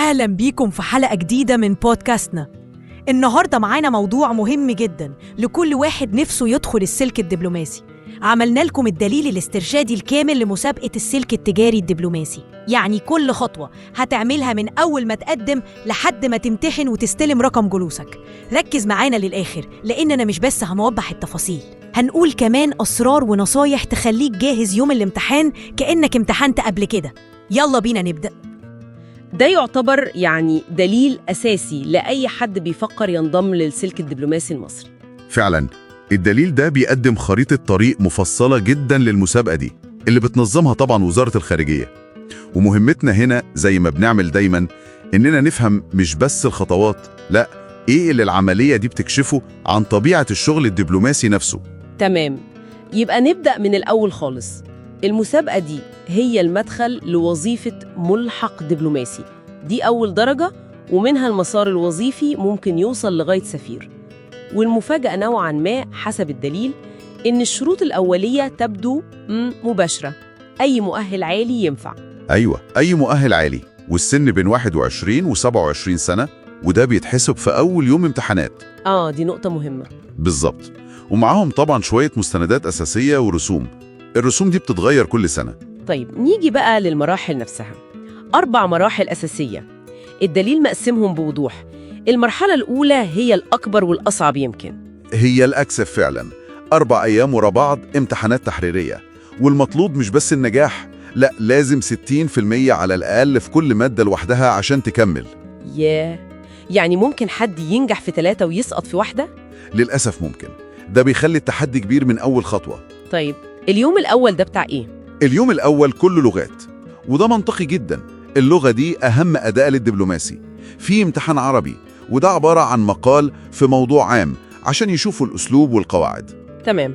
أهلاً بيكم في حلقة جديدة من بودكاستنا. النهاردة معانا موضوع مهم جداً لكل واحد نفسه يدخل السلك الدبلوماسي. عملنا لكم الدليل الاسترشادي الكامل لمسابقة السلك التجاري الدبلوماسي، يعني كل خطوة هتعملها من أول ما تقدم لحد ما تمتحن وتستلم رقم جلوسك. ركز معانا للآخر، لأننا مش بس هنوضح التفاصيل، هنقول كمان أسرار ونصايح تخليك جاهز يوم الامتحان كأنك امتحنت قبل كده. يلا بينا نبدأ. ده يعتبر دليل أساسي لأي حد بيفكر ينضم للسلك الدبلوماسي المصري. فعلا الدليل ده بيقدم خريطة طريق مفصلة جدا للمسابقة دي اللي بتنظمها طبعا وزارة الخارجية. ومهمتنا هنا زي ما بنعمل دايما إننا نفهم مش بس الخطوات، لا، إيه اللي العملية دي بتكشفه عن طبيعة الشغل الدبلوماسي نفسه. تمام، يبقى نبدأ من الأول خالص. المسابقة دي هي المدخل لوظيفة ملحق دبلوماسي، دي أول درجة، ومنها المسار الوظيفي ممكن يوصل لغاية سفير. والمفاجأة نوعاً ما حسب الدليل إن الشروط الأولية تبدو مباشرة، أي مؤهل عالي ينفع. أيوة، أي مؤهل عالي، والسن بين 21 و27 سنة، وده بيتحسب في أول يوم امتحانات. دي نقطة مهمة. بالظبط، ومعاهم طبعاً شوية مستندات أساسية ورسوم. الرسوم دي بتتغير كل سنة. طيب نيجي بقى للمراحل نفسها. 4 مراحل أساسية، الدليل مقسمهم بوضوح. المرحلة الأولى هي الأكبر والأصعب يمكن، هي الأكثر فعلا. 4 أيام ورا بعض امتحانات تحريرية، والمطلوب مش بس النجاح، لا، لازم 60% على الأقل في كل مادة لوحدها عشان تكمل. يعني ممكن حد ينجح في 3 ويسقط في واحدة؟ للأسف ممكن، ده بيخلي التحدي كبير من أول خطوة. طيب اليوم الأول ده بتاع إيه؟ اليوم الأول كله لغات، وده منطقي جدا. اللغة دي أهم أداة للدبلوماسي. في امتحان عربي، وده عبارة عن مقال في موضوع عام عشان يشوفوا الأسلوب والقواعد. تمام.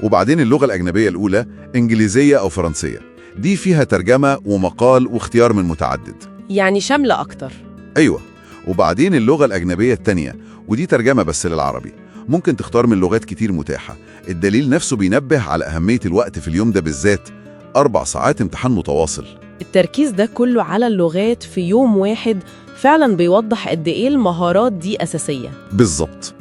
وبعدين اللغة الأجنبية الأولى إنجليزية أو فرنسية، دي فيها ترجمة ومقال واختيار من متعدد، يعني شاملة أكتر. أيوة. وبعدين اللغة الأجنبية التانية، ودي ترجمة بس للعربي، ممكن تختار من لغات كتير متاحة. الدليل نفسه بينبه على أهمية الوقت في اليوم ده بالذات، 4 ساعات امتحان متواصل. التركيز ده كله على اللغات في يوم واحد فعلا بيوضح قد إيه المهارات دي أساسية. بالظبط،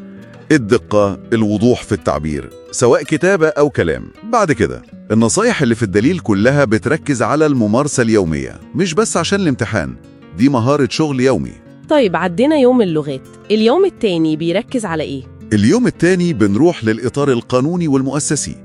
الدقة، الوضوح في التعبير سواء كتابة أو كلام. بعد كده النصايح اللي في الدليل كلها بتركز على الممارسة اليومية، مش بس عشان الامتحان، دي مهارة شغل يومي. طيب عدينا يوم اللغات، اليوم التاني بيركز على إيه؟ اليوم التاني بنروح للإطار القانوني والمؤسسي،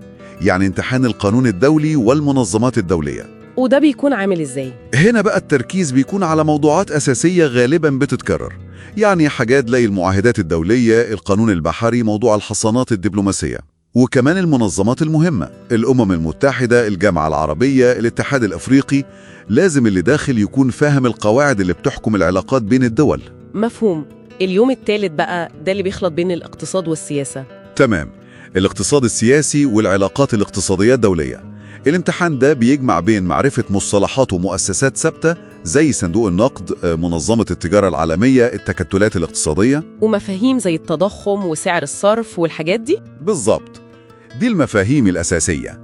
يعني امتحان القانون الدولي والمنظمات الدولية. وده بيكون عامل إزاي؟ هنا بقى التركيز بيكون على موضوعات أساسية غالباً بتتكرر، يعني حاجات زي المعاهدات الدولية، القانون البحري، موضوع الحصانات الدبلوماسية، وكمان المنظمات المهمة، الأمم المتحدة، الجامعة العربية، الاتحاد الأفريقي. لازم اللي داخل يكون فاهم القواعد اللي بتحكم العلاقات بين الدول. مفهوم. اليوم الثالث بقى ده اللي بيخلط بين الاقتصاد والسياسة. تمام، الاقتصاد السياسي والعلاقات الاقتصادية الدولية. الامتحان ده بيجمع بين معرفة مصطلحات ومؤسسات ثابتة زي صندوق النقد، منظمة التجارة العالمية، التكتلات الاقتصادية، ومفاهيم زي التضخم وسعر الصرف والحاجات دي. بالظبط، دي المفاهيم الأساسية.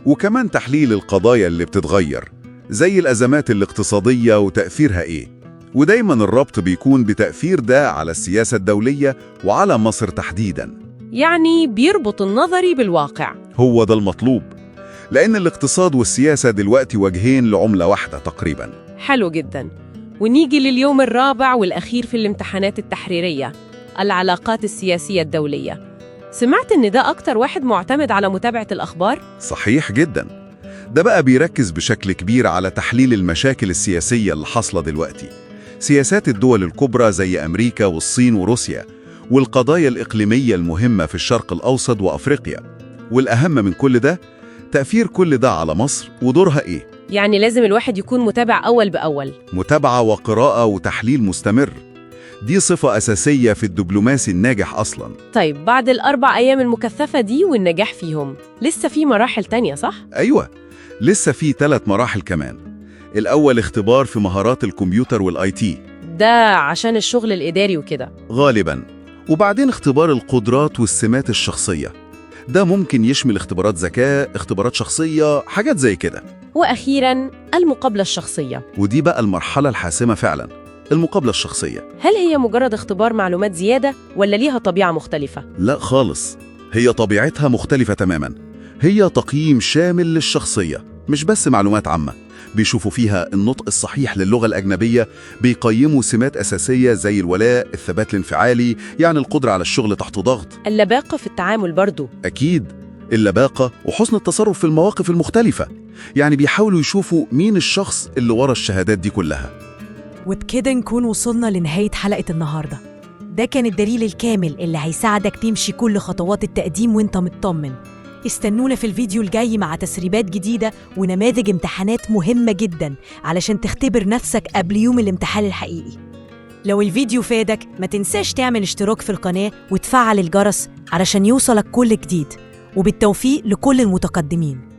وكمان تحليل القضايا اللي بتتغير زي الأزمات الاقتصادية وتأثيرها إيه، ودايما الربط بيكون بتأثير ده على السياسة الدولية وعلى مصر تحديداً. يعني بيربط النظري بالواقع. هو ده المطلوب، لأن الاقتصاد والسياسة دلوقتي وجهين لعملة واحدة تقريباً. حلو جداً. ونيجي لليوم الرابع والأخير في الامتحانات التحريرية، العلاقات السياسية الدولية. سمعت إن ده أكتر واحد معتمد على متابعة الأخبار؟ صحيح جداً، ده بقى بيركز بشكل كبير على تحليل المشاكل السياسية اللي حاصلة دلوقتي، سياسات الدول الكبرى زي أمريكا والصين وروسيا، والقضايا الإقليمية المهمة في الشرق الأوسط وأفريقيا. والأهم من كل ده، تأثير كل ده على مصر ودورها إيه. يعني لازم الواحد يكون متابع أول بأول. متابعة وقراءة وتحليل مستمر، دي صفة أساسية في الدبلوماسي الناجح أصلاً. طيب بعد ال4 أيام المكثفة دي والنجاح فيهم، لسه في مراحل تانية صح؟ أيوة، لسه في 3 مراحل كمان. الأول اختبار في مهارات الكمبيوتر والآي تي، ده عشان الشغل الإداري وكده غالباً. وبعدين اختبار القدرات والسمات الشخصية، ده ممكن يشمل اختبارات ذكاء، اختبارات شخصية، حاجات زي كده. وأخيراً المقابلة الشخصية، ودي بقى المرحلة الحاسمة فعلاً. المقابلة الشخصية. هل هي مجرد اختبار معلومات زيادة ولا ليها طبيعة مختلفة؟ لا خالص، هي طبيعتها مختلفة تماما. هي تقييم شامل للشخصية، مش بس معلومات عامة. بيشوفوا فيها النطق الصحيح للغة الأجنبية، بيقيموا سمات أساسية زي الولاء، الثبات الانفعالي، يعني القدرة على الشغل تحت ضغط. اللباقة في التعامل برضو. أكيد، اللباقة وحسن التصرف في المواقف المختلفة. يعني بيحاولوا يشوفوا مين الشخص اللي ورا الشهادات دي كلها. وبكده نكون وصلنا لنهاية حلقة النهاردة. ده كان الدليل الكامل اللي هيساعدك تمشي كل خطوات التقديم وانت مطمن. استنونا في الفيديو الجاي مع تسريبات جديدة ونماذج امتحانات مهمة جداً علشان تختبر نفسك قبل يوم الامتحان الحقيقي. لو الفيديو فادك ما تنساش تعمل اشتراك في القناة وتفعل الجرس علشان يوصلك كل جديد. وبالتوفيق لكل المتقدمين.